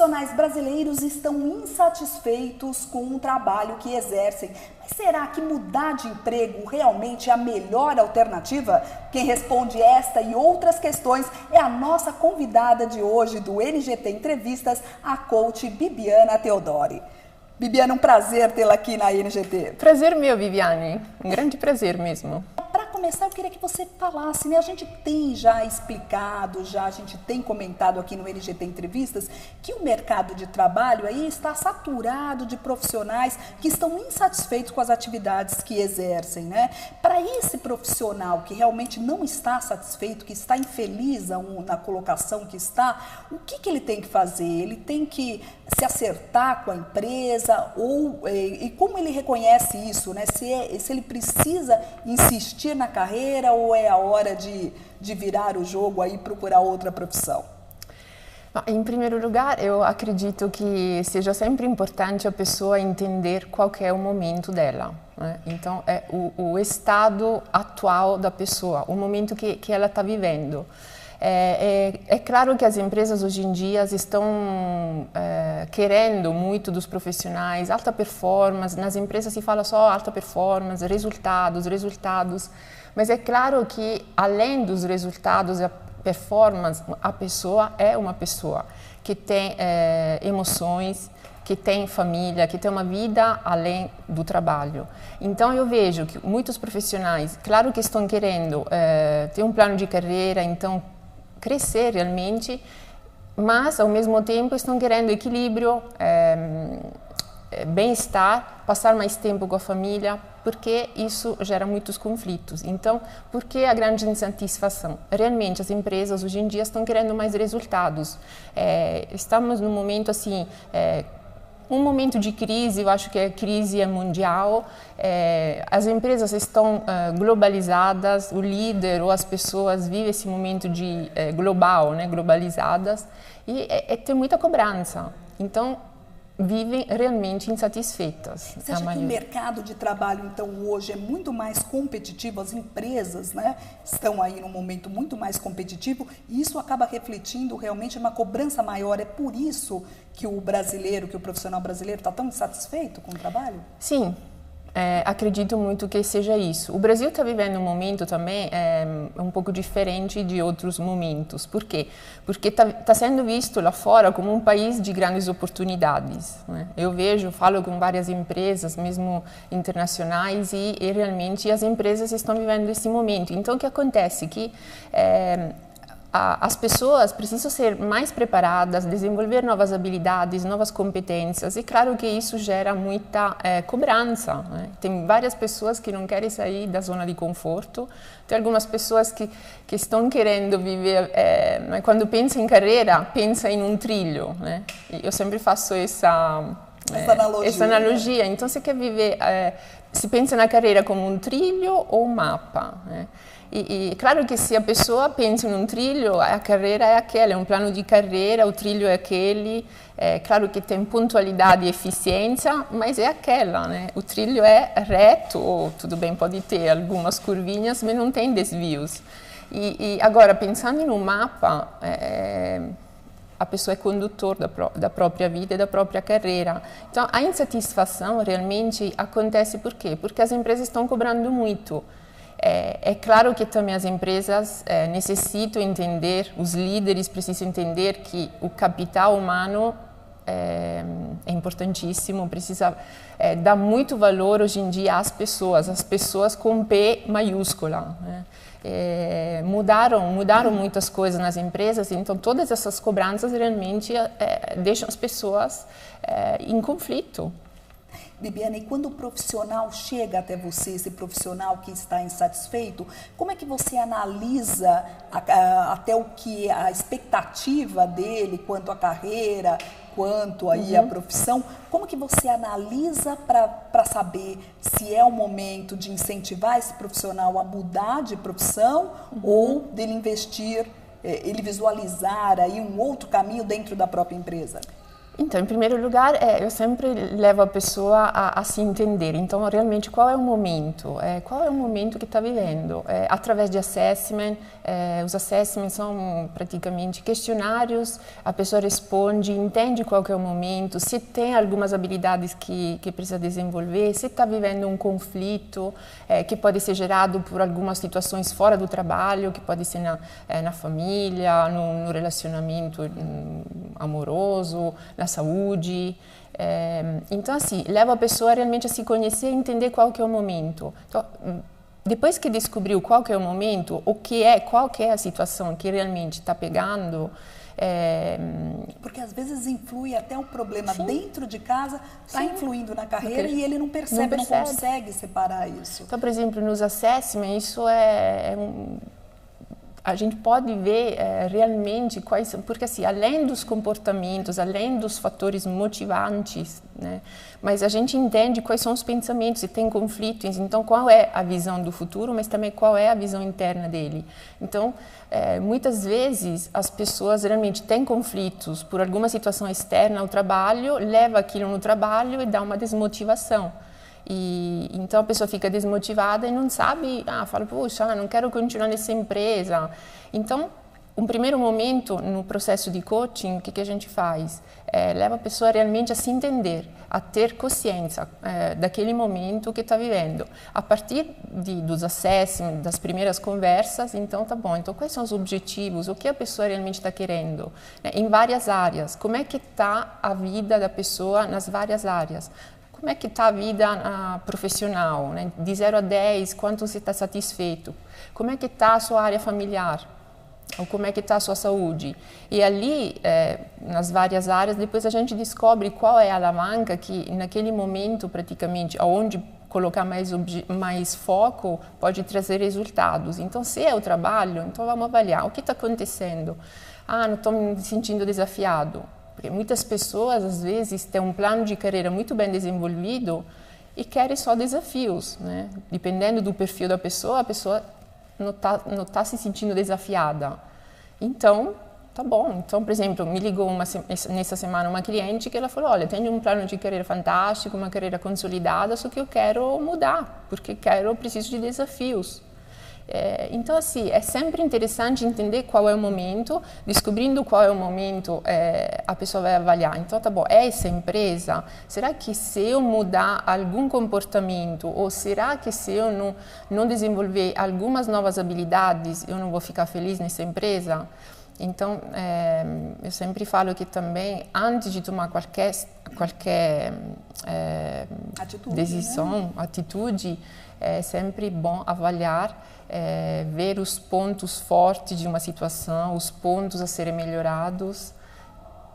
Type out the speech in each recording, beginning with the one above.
profissionais brasileiros estão insatisfeitos com o trabalho que exercem. Mas será que mudar de emprego realmente é a melhor alternativa? Quem responde esta e outras questões é a nossa convidada de hoje do NGT Entrevistas, a coach Bibiana Teodori. Bibiana, um prazer tê-la aqui na NGT. Prazer meu, Viviane. Um grande prazer mesmo. Para começar, eu queria que você falasse, né? A gente tem já explicado, a gente tem comentado aqui no NGT Entrevistas que o mercado de trabalho aí está saturado de profissionais que estão insatisfeitos com as atividades que exercem, né? Para esse profissional que realmente não está satisfeito, que está infeliz na colocação que está, o que ele tem que fazer? Ele tem que se acertar com a empresa e como ele reconhece isso, né? Se ele precisa insistir na carreira ou é a hora de virar o jogo aí e procurar outra profissão? Em primeiro lugar, eu acredito que seja sempre importante a pessoa entender qual que é o momento dela, né? Então, é o estado atual da pessoa, o momento que ela está vivendo. É claro que as empresas hoje em dia estão querendo muito dos profissionais, alta performance. Nas empresas se fala só alta performance, resultados. Mas é claro que além dos resultados e a performance, a pessoa é uma pessoa que tem emoções, que tem família, que tem uma vida além do trabalho. Então eu vejo que muitos profissionais, claro que estão querendo ter um plano de carreira, então crescer realmente, mas ao mesmo tempo estão querendo equilíbrio, bem-estar, passar mais tempo com a família, porque isso gera muitos conflitos. Então, por que a grande insatisfação? Realmente as empresas hoje em dia estão querendo mais resultados. Estamos num momento assim, um momento de crise, eu acho que a crise é mundial, as empresas estão globalizadas, o líder ou as pessoas vivem esse momento de global, né, globalizadas, e tem muita cobrança, então vivem realmente insatisfeitas. Você acha que o mercado de trabalho, então, hoje é muito mais competitivo? As empresas, né, estão aí num momento muito mais competitivo e isso acaba refletindo realmente uma cobrança maior. É por isso que o profissional brasileiro está tão insatisfeito com o trabalho? Sim. Acredito muito que seja isso. O Brasil está vivendo um momento também um pouco diferente de outros momentos. Por quê? Porque está sendo visto lá fora como um país de grandes oportunidades, né? Eu falo com várias empresas, mesmo internacionais, e realmente as empresas estão vivendo esse momento. Então, o que acontece? Que as pessoas precisam ser mais preparadas, desenvolver novas habilidades, novas competências, e claro que isso gera muita cobrança, né? Tem várias pessoas que não querem sair da zona de conforto, tem algumas pessoas que estão querendo viver, quando pensa em carreira, pensa em um trilho, né? Eu sempre faço essa analogia. Então, você quer viver, se pensa na carreira como um trilho ou um mapa, né? E claro que se a pessoa pensa em um trilho, a carreira é aquela, é um plano de carreira, o trilho é aquele, claro que tem pontualidade e eficiência, mas é aquela, né? O trilho é reto, ou tudo bem, pode ter algumas curvinhas, mas não tem desvios. E agora, pensando no mapa, a pessoa é condutor da própria vida e da própria carreira. Então, a insatisfação realmente acontece por quê? Porque as empresas estão cobrando muito. É claro que também as empresas necessitam entender, os líderes precisam entender que o capital humano é importantíssimo, precisa dar muito valor hoje em dia às pessoas com P maiúscula, né? Mudaram muitas coisas nas empresas, então todas essas cobranças realmente deixam as pessoas em conflito. Bibiana, e quando o profissional chega até você, esse profissional que está insatisfeito, como é que você analisa até o que a expectativa dele quanto à carreira, quanto aí à profissão? Como que você analisa para saber se é o momento de incentivar esse profissional a mudar de profissão ou dele investir, ele visualizar aí um outro caminho dentro da própria empresa? Então, em primeiro lugar, eu sempre levo a pessoa a se entender. Então, realmente, qual é o momento? Qual é o momento que está vivendo? Através de assessment, os assessments são praticamente questionários, a pessoa responde, entende qual que é o momento, se tem algumas habilidades que precisa desenvolver, se está vivendo um conflito que pode ser gerado por algumas situações fora do trabalho, que pode ser na família, no relacionamento amoroso, na saúde. Então, assim, leva a pessoa realmente a se conhecer e entender qual que é o momento. Então, depois que descobriu qual que é o momento, qual que é a situação que realmente está pegando. Porque às vezes influi até um problema Sim. dentro de casa, está influindo na carreira Porque e ele não percebe, não consegue separar isso. Então, por exemplo, nos assessments, isso a gente pode ver realmente quais são, porque assim, além dos comportamentos, além dos fatores motivantes, né, mas a gente entende quais são os pensamentos, se tem conflitos, então qual é a visão do futuro, mas também qual é a visão interna dele. Então, muitas vezes as pessoas realmente têm conflitos por alguma situação externa ao trabalho, leva aquilo no trabalho e dá uma desmotivação. Então a pessoa fica desmotivada e não sabe, fala, puxa, não quero continuar nessa empresa. Então, um primeiro momento no processo de coaching, o que a gente faz? Leva a pessoa realmente a se entender, a ter consciência daquele momento que está vivendo. A partir dos assessments, das primeiras conversas, então tá bom, então quais são os objetivos, o que a pessoa realmente está querendo? Em várias áreas, como é que está a vida da pessoa nas várias áreas? Como é que está a vida profissional? Né? De 0 a 10, quanto você está satisfeito? Como é que está a sua área familiar? Ou como é que está a sua saúde? E ali, nas várias áreas, depois a gente descobre qual é a alavanca que, naquele momento, praticamente, onde colocar mais foco, pode trazer resultados. Então, se é o trabalho, então vamos avaliar o que está acontecendo. Não estou me sentindo desafiado. Porque muitas pessoas, às vezes, têm um plano de carreira muito bem desenvolvido e querem só desafios, né? Dependendo do perfil da pessoa, a pessoa não tá se sentindo desafiada. Então, tá bom. Então, por exemplo, me ligou nessa semana uma cliente que ela falou, olha, tenho um plano de carreira fantástico, uma carreira consolidada, só que eu quero mudar, porque preciso de desafios. Então, assim, é sempre interessante entender qual é o momento, descobrindo qual é o momento, a pessoa vai avaliar. Então, tá bom, essa empresa, será que se eu mudar algum comportamento, ou será que se eu não desenvolver algumas novas habilidades, eu não vou ficar feliz nessa empresa? Então, eu sempre falo que também, antes de tomar qualquer decisão, né? Atitude, é sempre bom avaliar, ver os pontos fortes de uma situação, os pontos a serem melhorados,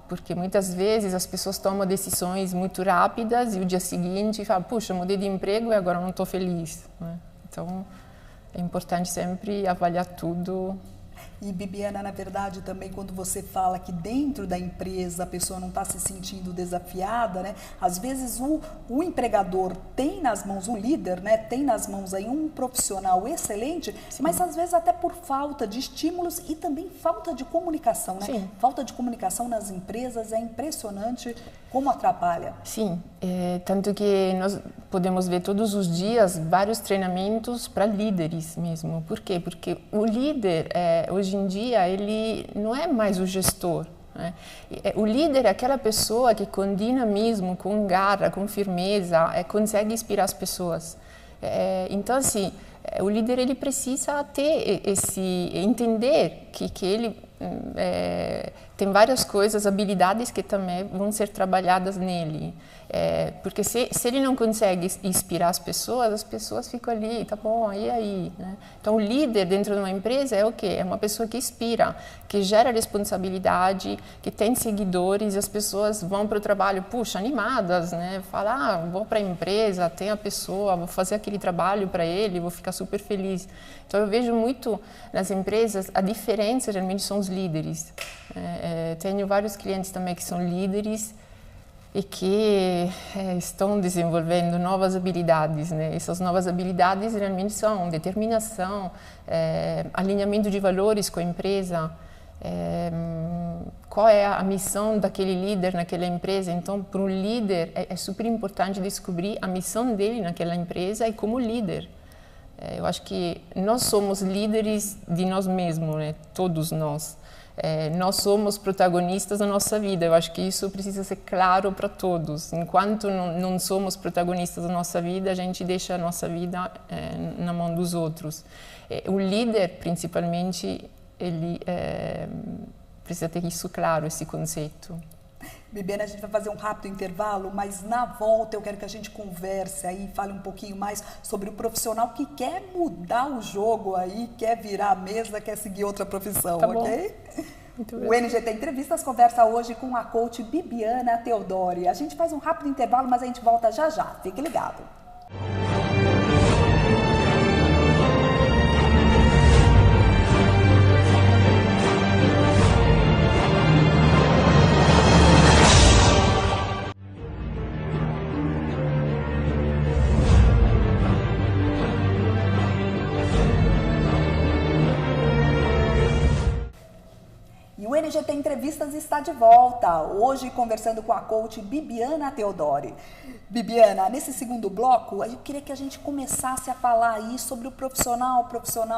porque muitas vezes as pessoas tomam decisões muito rápidas e o dia seguinte falam, puxa, mudei de emprego e agora não estou feliz, né? Então, é importante sempre avaliar tudo. E, Bibiana, na verdade, também quando você fala que dentro da empresa a pessoa não está se sentindo desafiada, né? Às vezes o empregador tem nas mãos, o líder, né? Tem nas mãos aí um profissional excelente, sim, mas às vezes até por falta de estímulos e também falta de comunicação, né? Sim. Falta de comunicação nas empresas é impressionante como atrapalha. Sim, tanto que nós podemos ver todos os dias vários treinamentos para líderes mesmo. Por quê? Porque o líder, hoje em dia, ele não é mais o gestor, né? O líder é aquela pessoa que com dinamismo, com garra, com firmeza, consegue inspirar as pessoas. Então, assim, o líder ele precisa ter entender que ele tem várias coisas, habilidades que também vão ser trabalhadas nele. Porque se ele não consegue inspirar as pessoas ficam ali, tá bom, e aí? Né? Então, o líder dentro de uma empresa é o quê? É uma pessoa que inspira, que gera responsabilidade, que tem seguidores, e as pessoas vão para o trabalho, puxa, animadas, né? Falar, vou para a empresa, tem a pessoa, vou fazer aquele trabalho para ele, vou ficar super feliz. Então, eu vejo muito nas empresas, a diferença realmente são os líderes. Tenho vários clientes também que são líderes e que estão desenvolvendo novas habilidades, né? Essas novas habilidades realmente são determinação, alinhamento de valores com a empresa, qual é a missão daquele líder naquela empresa. Então, para um líder, é super importante descobrir a missão dele naquela empresa e como líder. Eu acho que nós somos líderes de nós mesmos, né? Todos nós. Nós somos protagonistas da nossa vida. Eu acho que isso precisa ser claro para todos. Enquanto não somos protagonistas da nossa vida, a gente deixa a nossa vida na mão dos outros. O líder, principalmente, ele precisa ter isso claro, esse conceito. Bibiana, a gente vai fazer um rápido intervalo, mas na volta eu quero que a gente converse aí, fale um pouquinho mais sobre o profissional que quer mudar o jogo aí, quer virar a mesa, quer seguir outra profissão, tá ok? O NGT Entrevistas conversa hoje com a coach Bibiana Teodori. A gente faz um rápido intervalo, mas a gente volta já já. Fique ligado. O NGT Entrevistas está de volta, hoje conversando com a coach Bibiana Teodori. Bibiana, nesse segundo bloco, eu queria que a gente começasse a falar aí sobre o profissional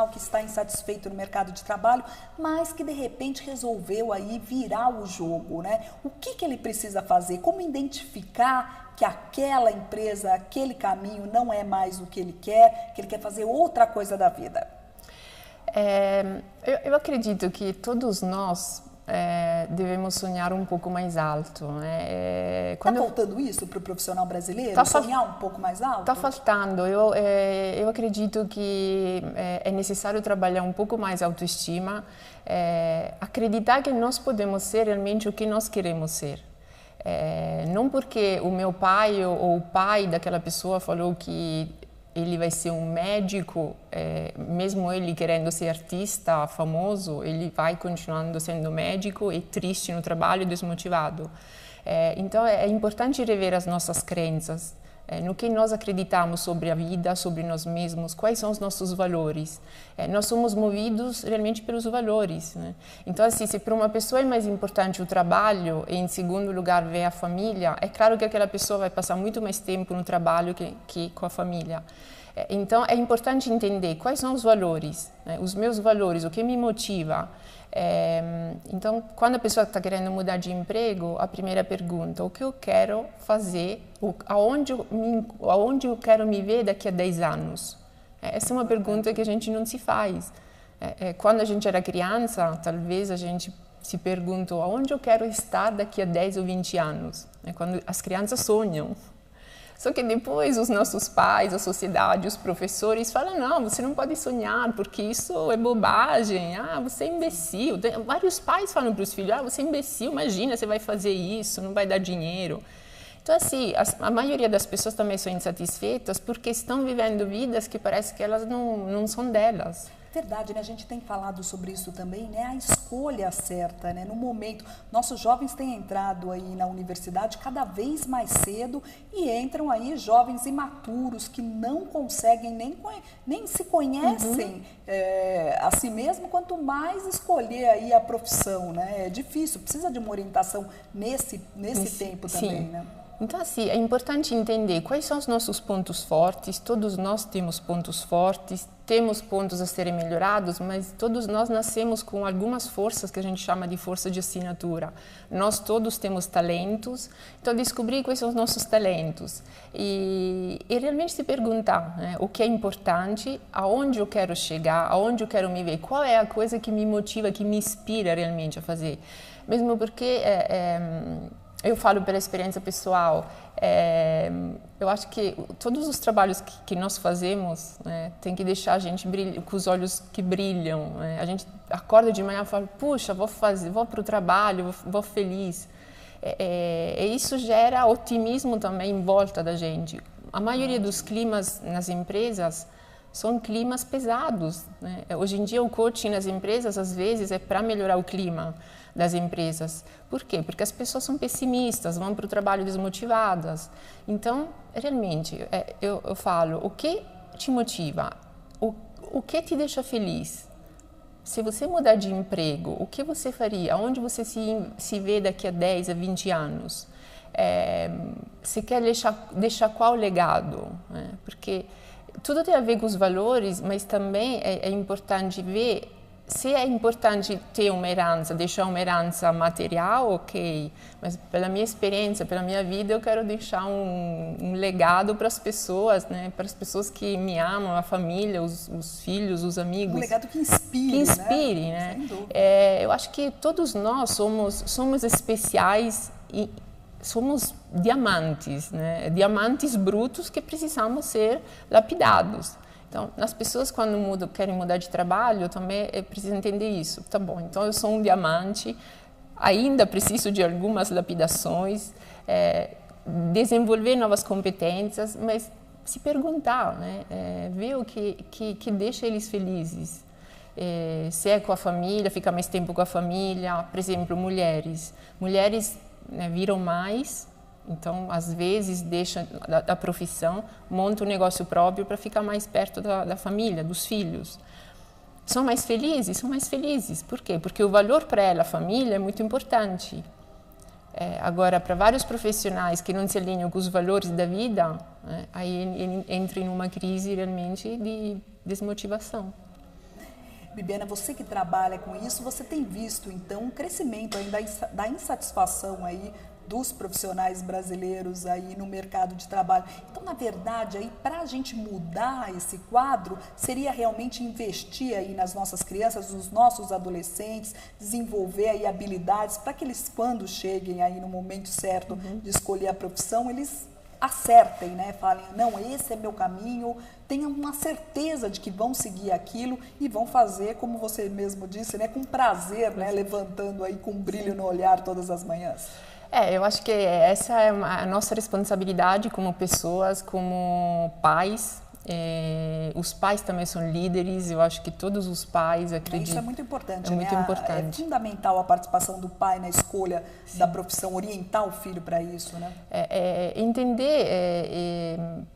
que está insatisfeito no mercado de trabalho, mas que de repente resolveu aí virar o jogo, né? O que ele precisa fazer? Como identificar que aquela empresa, aquele caminho não é mais o que ele quer fazer outra coisa da vida? Eu acredito que todos nós devemos sonhar um pouco mais alto. Está faltando isso para o profissional brasileiro? Sonhar um pouco mais alto? Está faltando. Eu acredito que é necessário trabalhar um pouco mais a autoestima, acreditar que nós podemos ser realmente o que nós queremos ser. Não porque o meu pai ou o pai daquela pessoa falou que ele vai ser um médico, mesmo ele querendo ser artista famoso, ele vai continuando sendo médico e triste no trabalho e desmotivado. Então é importante rever as nossas crenças, no que nós acreditamos sobre a vida, sobre nós mesmos, quais são os nossos valores. Nós somos movidos realmente pelos valores, né? Então, assim, se para uma pessoa é mais importante o trabalho e, em segundo lugar, ver a família, é claro que aquela pessoa vai passar muito mais tempo no trabalho que com a família. Então, é importante entender quais são os valores, né? Os meus valores, o que me motiva. Então, quando a pessoa está querendo mudar de emprego, a primeira pergunta, o que eu quero fazer, aonde eu quero me ver daqui a 10 anos? Essa é uma pergunta que a gente não se faz. Quando a gente era criança, talvez a gente se perguntou aonde eu quero estar daqui a 10 ou 20 anos. Quando as crianças sonham. Só que depois os nossos pais, a sociedade, os professores falam, não, você não pode sonhar, porque isso é bobagem, você é imbecil. Vários pais falam para os filhos, você é imbecil, imagina, você vai fazer isso, não vai dar dinheiro. Então, assim, a maioria das pessoas também são insatisfeitas porque estão vivendo vidas que parece que elas não são delas. Verdade, né? A gente tem falado sobre isso também, né? A escolha certa, né? No momento, nossos jovens têm entrado aí na universidade cada vez mais cedo e entram aí jovens imaturos que não conseguem nem se conhecem a si mesmo, quanto mais escolher aí a profissão, né? É difícil, precisa de uma orientação nesse tempo também, sim. Né? Então, assim, é importante entender quais são os nossos pontos fortes. Todos nós temos pontos fortes, temos pontos a serem melhorados, mas todos nós nascemos com algumas forças que a gente chama de força de assinatura. Nós todos temos talentos, então descobrir quais são os nossos talentos e realmente se perguntar, né, o que é importante, aonde eu quero chegar, aonde eu quero me ver, qual é a coisa que me motiva, que me inspira realmente a fazer. Mesmo porque eu falo pela experiência pessoal, eu acho que todos os trabalhos que nós fazemos, né, tem que deixar a gente com os olhos que brilham. Né? A gente acorda de manhã e fala, puxa, vou para o trabalho, vou feliz. E isso gera otimismo também em volta da gente. A maioria dos climas nas empresas são climas pesados. Né? Hoje em dia o coaching nas empresas, às vezes, é para melhorar o clima das empresas. Por quê? Porque as pessoas são pessimistas, vão para o trabalho desmotivadas. Então, realmente, eu falo, o que te motiva? O que te deixa feliz? se você mudar de emprego, o que você faria? Onde você se vê daqui a 10, a 20 anos? Você quer deixar qual legado? Né? Porque tudo tem a ver com os valores, mas também é importante ver se é importante ter uma herança, deixar uma herança material, ok, mas pela minha experiência, pela minha vida, eu quero deixar um legado para as pessoas, né? Para as pessoas que me amam, a família, os filhos, os amigos. Um legado que inspire, que inspire, né? Sem dúvida. Eu acho que todos nós somos especiais e somos diamantes, né? Diamantes brutos que precisamos ser lapidados. Então, as pessoas quando querem mudar de trabalho, também precisam entender isso. Tá bom, então eu sou um diamante, ainda preciso de algumas lapidações, desenvolver novas competências, mas se perguntar, né? Ver o que deixa eles felizes. Se é com a família, ficar mais tempo com a família. Por exemplo, mulheres, né, viram mais. Então, às vezes, deixa a profissão, monta um negócio próprio para ficar mais perto da família, dos filhos. São mais felizes? São mais felizes. Por quê? Porque o valor para ela, a família, é muito importante. Agora, para vários profissionais que não se alinham com os valores da vida, né, aí ele entra em uma crise realmente de desmotivação. Bibiana, você que trabalha com isso, você tem visto, então, um crescimento ainda da insatisfação aí dos profissionais brasileiros aí no mercado de trabalho. Então, na verdade, aí para a gente mudar esse quadro, seria realmente investir aí nas nossas crianças, nos nossos adolescentes, desenvolver aí habilidades para que eles, quando cheguem aí no momento certo de escolher a profissão, eles acertem, né? Falem, não, esse é meu caminho, tenham uma certeza de que vão seguir aquilo e vão fazer, como você mesmo disse, né? Com prazer, né? Levantando aí com um brilho no olhar todas as manhãs. Eu acho que essa é a nossa responsabilidade como pessoas, como pais. Os pais também são líderes, eu acho que todos os pais acreditam. Isso é muito importante, né? Muito importante. É fundamental a participação do pai na escolha da profissão, orientar o filho para isso, né? Entender,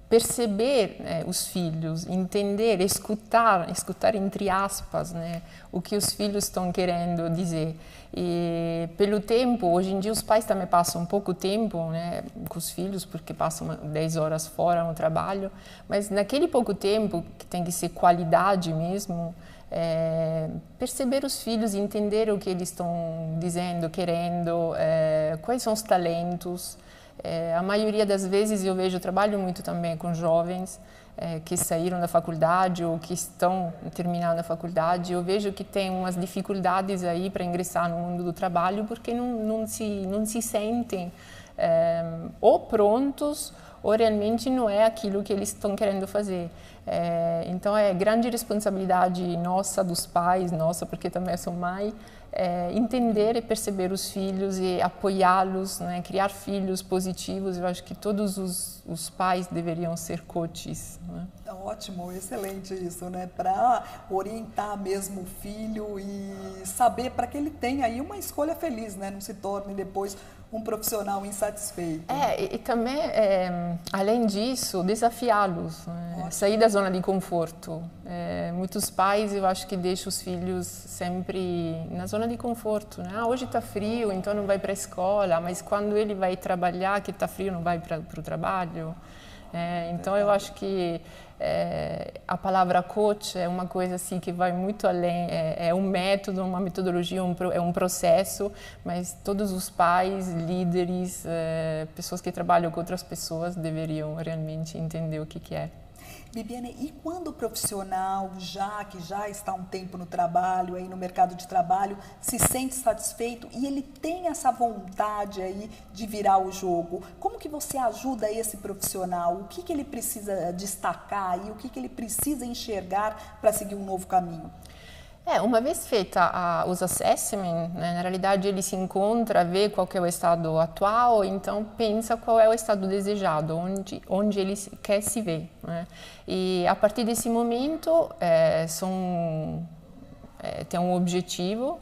perceber os filhos, entender, escutar entre aspas, né, o que os filhos estão querendo dizer. E pelo tempo, hoje em dia os pais também passam pouco tempo, né, com os filhos, porque passam 10 horas fora no trabalho, mas naquele pouco tempo, que tem que ser qualidade mesmo, perceber os filhos, entender o que eles estão dizendo, querendo, quais são os talentos. A maioria das vezes eu trabalho muito também com jovens que saíram da faculdade ou que estão terminando a faculdade. Eu vejo que tem umas dificuldades aí para ingressar no mundo do trabalho porque não se sentem ou prontos ou realmente não é aquilo que eles estão querendo fazer. Então é grande responsabilidade nossa, dos pais, nossa, porque também eu sou mãe, entender e perceber os filhos e apoiá-los, né? Criar filhos positivos. Eu acho que todos os pais deveriam ser coaches. Né? Ótimo, excelente isso, né? Para orientar mesmo o filho e saber para que ele tenha aí uma escolha feliz, né? Não se torne depois um profissional insatisfeito. E também, além disso, desafiá-los, né? Sair da zona de conforto. Muitos pais, eu acho que deixam os filhos sempre na zona de conforto, né? Hoje está frio, então não vai para a escola, mas quando ele vai trabalhar, que está frio, não vai para o trabalho. Então eu acho que a palavra coach é uma coisa assim que vai muito além, é um método, uma metodologia, é um processo, mas todos os pais, líderes, pessoas que trabalham com outras pessoas deveriam realmente entender o que é. Bibiana, e quando o profissional, que já está há um tempo no trabalho, aí no mercado de trabalho, se sente satisfeito e ele tem essa vontade aí de virar o jogo, como que você ajuda esse profissional? O que ele precisa destacar e o que ele precisa enxergar para seguir um novo caminho? Uma vez feita os assessments, né, na realidade ele se encontra, vê qual que é o estado atual, então pensa qual é o estado desejado, onde ele quer se ver. Né? E a partir desse momento tem um objetivo,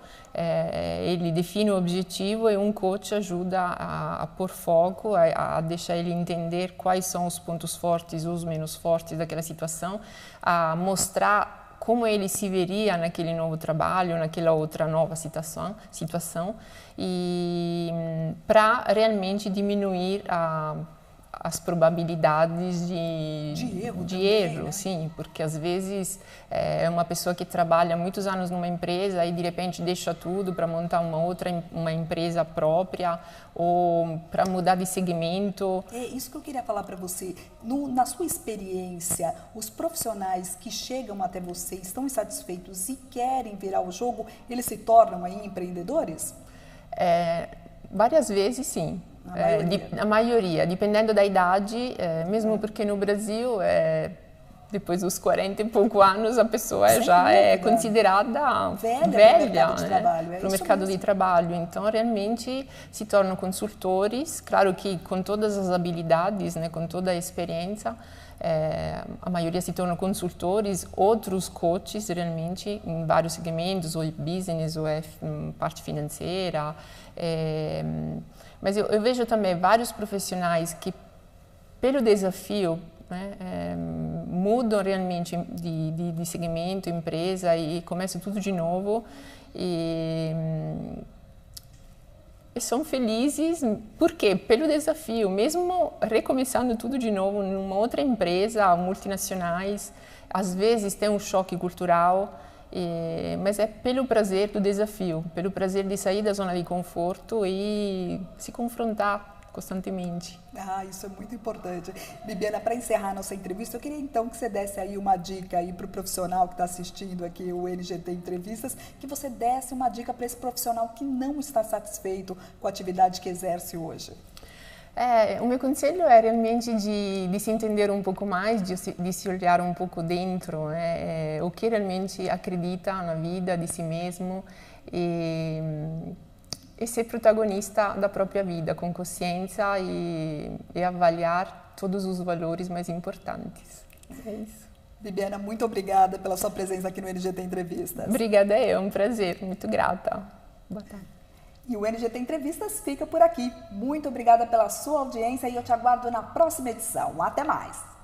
ele define o objetivo e um coach ajuda a pôr foco, a deixar ele entender quais são os pontos fortes, os menos fortes daquela situação, a mostrar como ele se veria naquele novo trabalho, naquela outra nova situação e para realmente diminuir as probabilidades de erro, né? Sim, porque às vezes é uma pessoa que trabalha muitos anos numa empresa e de repente deixa tudo para montar uma empresa própria ou para mudar de segmento. É isso que eu queria falar para você. Na sua experiência, os profissionais que chegam até você estão insatisfeitos e querem virar o jogo, eles se tornam aí empreendedores? Várias vezes, sim. A maioria, dependendo da idade, mesmo porque no Brasil, depois dos 40 e pouco anos, a pessoa já é considerada velha para o mercado de trabalho. Então, realmente, se tornam consultores, claro que com todas as habilidades, né, com toda a experiência, a maioria se tornam consultores, outros coaches, realmente, em vários segmentos, ou business, ou parte financeira. Mas eu vejo também vários profissionais que, pelo desafio, né, mudam realmente de segmento, empresa e começam tudo de novo e são felizes. Por quê? Pelo desafio, mesmo recomeçando tudo de novo numa outra empresa, multinacionais, às vezes tem um choque cultural. Mas é pelo prazer do desafio, pelo prazer de sair da zona de conforto e se confrontar constantemente. Isso é muito importante. Bibiana, para encerrar nossa entrevista, eu queria então que você desse aí uma dica aí para o profissional que está assistindo aqui o NGT Entrevistas, que você desse uma dica para esse profissional que não está satisfeito com a atividade que exerce hoje. O meu conselho é realmente de se entender um pouco mais, de se olhar um pouco dentro, né? O que realmente acredita na vida de si mesmo e ser protagonista da própria vida, com consciência e avaliar todos os valores mais importantes. É isso. Bibiana, muito obrigada pela sua presença aqui no NGT Entrevistas. Obrigada, é um prazer, muito grata. Boa tarde. E o NGT Entrevistas fica por aqui. Muito obrigada pela sua audiência e eu te aguardo na próxima edição. Até mais!